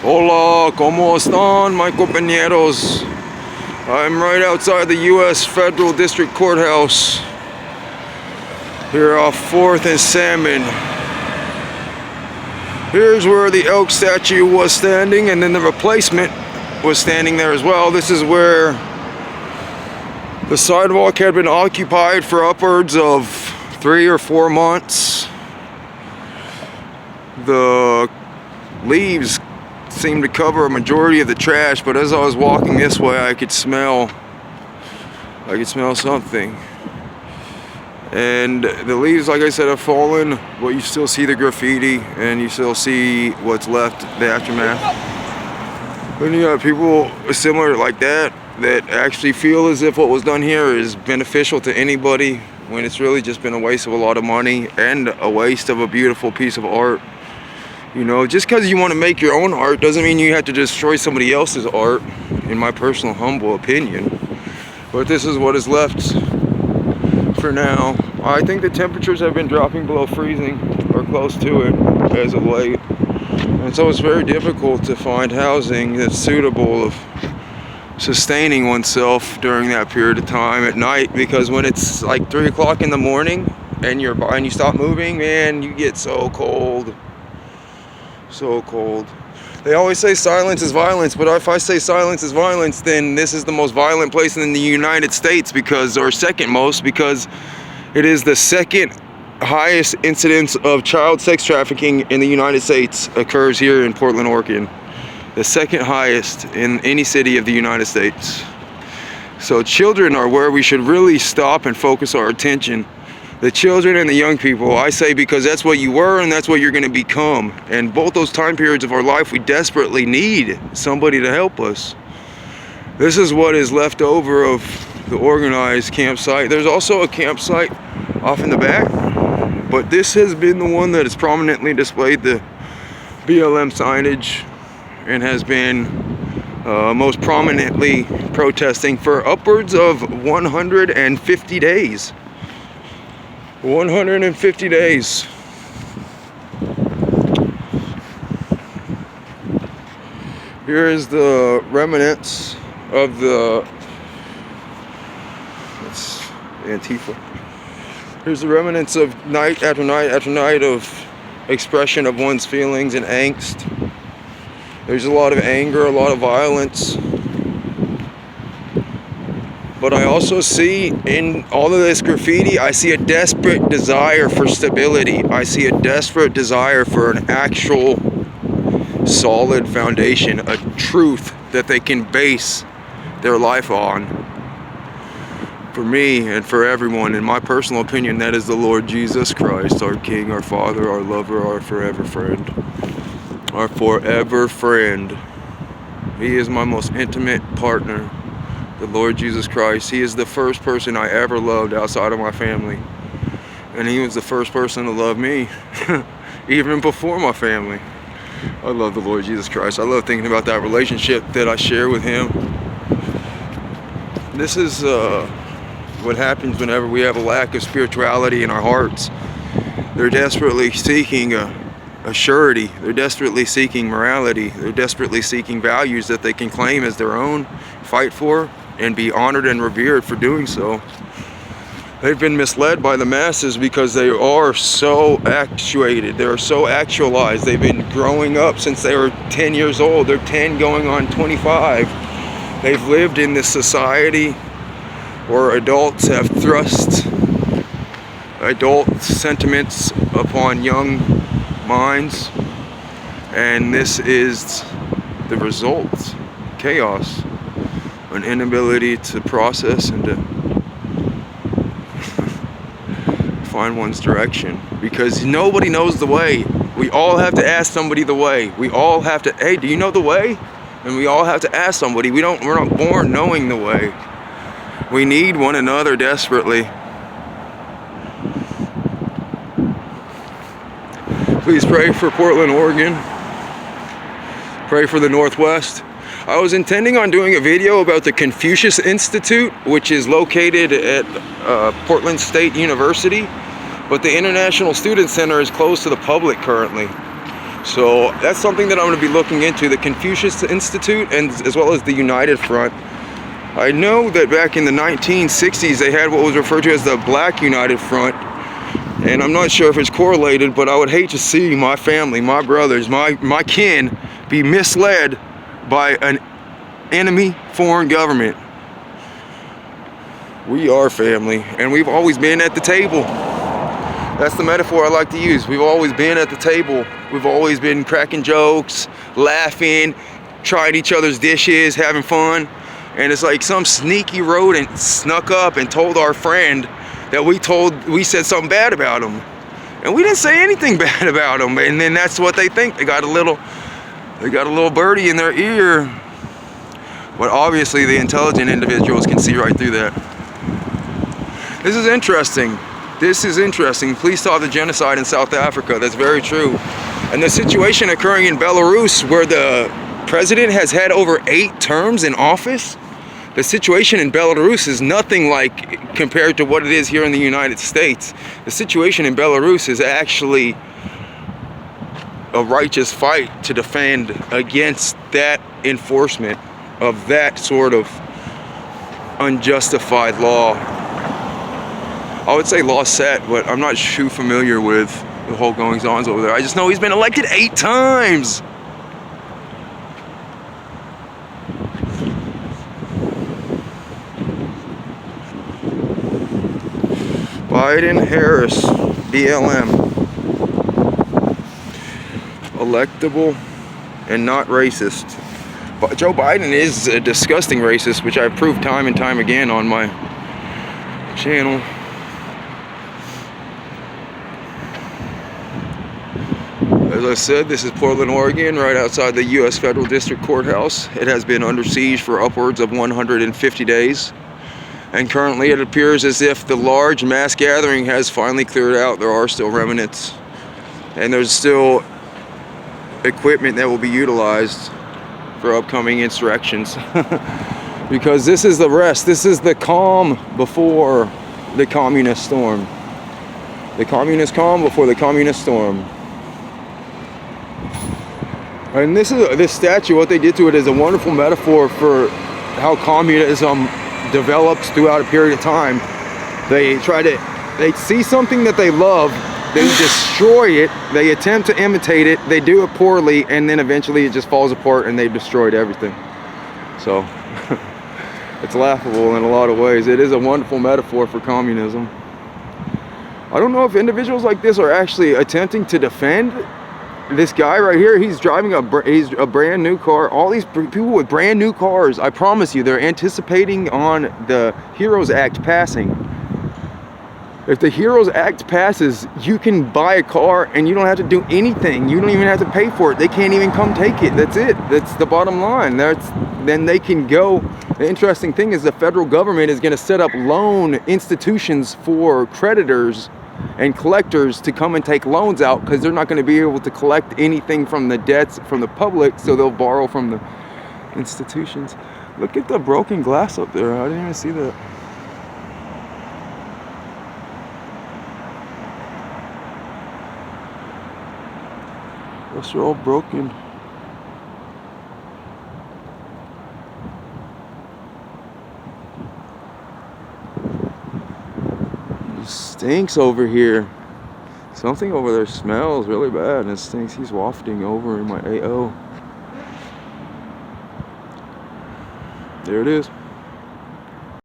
Hola, ¿cómo están, my compañeros? I'm right outside the U.S. Federal District Courthouse here off 4th and Salmon. Here's where the elk statue was standing, and then the replacement was standing there as well. This is where the sidewalk had been occupied for upwards of 3 or 4 months. The leaves seemed to cover a majority of the trash, but as I was walking this way, I could smell something. And the leaves, like I said, have fallen, but you still see the graffiti and you still see what's left, the aftermath. Then you got people similar like that actually feel as if what was done here is beneficial to anybody, when it's really just been a waste of a lot of money and a waste of a beautiful piece of art. You know, just because you want to make your own art doesn't mean you have to destroy somebody else's art, in my personal humble opinion. But this is what is left for now. I think the temperatures have been dropping below freezing, or close to it, as of late. And so it's very difficult to find housing that's suitable of sustaining oneself during that period of time at night, because when it's like 3 o'clock in the morning and you stop moving, man, you get so cold. So cold. They always say silence is violence, but if I say silence is violence, then this is the most violent place in the United States, or second most, because it is the second highest incidence of child sex trafficking in the United States occurs here in Portland, Oregon. The second highest in any city of the United States. So children are where we should really stop and focus our attention. The children and the young people, I say, because that's what you were and that's what you're going to become. And both those time periods of our life, we desperately need somebody to help us. This is what is left over of the organized campsite. There's also a campsite off in the back, but this has been the one that has prominently displayed the BLM signage and has been most prominently protesting for upwards of 150 days. 150 days. Here is the remnants of the Antifa. Here's the remnants of night after night after night of expression of one's feelings and angst. There's a lot of anger, a lot of violence. But I also see in all of this graffiti, I see a desperate desire for stability. I see a desperate desire for an actual solid foundation, a truth that they can base their life on. For me and for everyone, in my personal opinion, that is the Lord Jesus Christ, our King, our Father, our lover, our forever friend. Our forever friend. He is my most intimate partner. The Lord Jesus Christ. He is the first person I ever loved outside of my family. And he was the first person to love me, even before my family. I love the Lord Jesus Christ. I love thinking about that relationship that I share with him. This is what happens whenever we have a lack of spirituality in our hearts. They're desperately seeking a surety. They're desperately seeking morality. They're desperately seeking values that they can claim as their own, fight for, and be honored and revered for doing so. They've been misled by the masses because they are so actuated. They're so actualized. They've been growing up since they were 10 years old. They're 10 going on 25. They've lived in this society where adults have thrust adult sentiments upon young minds. And this is the result. Chaos. An inability to process and to find one's direction, because nobody knows the way. We all have to ask somebody the way. We all have to, hey, do you know the way? And we all have to ask somebody. We're not born knowing the way. We need one another desperately. Please pray for Portland, Oregon. Pray for the Northwest. I was intending on doing a video about the Confucius Institute, which is located at Portland State University, but the International Student Center is closed to the public currently. So that's something that I'm going to be looking into, the Confucius Institute and as well as the United Front. I know that back in the 1960s they had what was referred to as the Black United Front, and I'm not sure if it's correlated, but I would hate to see my family, my brothers, my kin be misled by an enemy foreign government. We are family, and we've always been at the table. That's the metaphor I like to use. We've always been at the table. We've always been cracking jokes, laughing, trying each other's dishes, having fun. And it's like some sneaky rodent snuck up and told our friend that we said something bad about him. And we didn't say anything bad about him. And then that's what they think. They got a little birdie in their ear. But obviously the intelligent individuals can see right through that. This is interesting. This is interesting. Please stop the genocide in South Africa. That's very true. And the situation occurring in Belarus, where the president has had over 8 terms in office, the situation in Belarus is nothing like compared to what it is here in the United States. The situation in Belarus is actually a righteous fight to defend against that enforcement of that sort of unjustified law. I would say law set, but I'm not too familiar with the whole goings-ons over there. I just know he's been elected 8 times. Biden, Harris, BLM. Electable and not racist. But Joe Biden is a disgusting racist, which I've proved time and time again on my channel. As I said, this is Portland, Oregon, right outside the U.S. Federal District Courthouse. It has been under siege for upwards of 150 days. And currently it appears as if the large mass gathering has finally cleared out. There are still remnants. And there's still equipment that will be utilized for upcoming insurrections. Because this is the rest. This is the calm before the communist storm. The communist calm before the communist storm. And this statue, what they did to it is a wonderful metaphor for how communism develops throughout a period of time. They see something that they love, they destroy it, they attempt to imitate it, they do it poorly, and then eventually it just falls apart and they've destroyed everything. So, it's laughable in a lot of ways. It is a wonderful metaphor for communism. I don't know if individuals like this are actually attempting to defend this guy right here. He's driving a brand new car. All these people with brand new cars, I promise you, they're anticipating on the HEROES Act passing. If the HEROES Act passes, you can buy a car and you don't have to do anything. You don't even have to pay for it. They can't even come take it. That's it. That's the bottom line. Then they can go. The interesting thing is the federal government is going to set up loan institutions for creditors and collectors to come and take loans out, because they're not going to be able to collect anything from the debts from the public, so they'll borrow from the institutions. Look at the broken glass up there. I didn't even see that. Those are all broken. It stinks over here. Something over there smells really bad and it stinks. He's wafting over in my AO. There it is.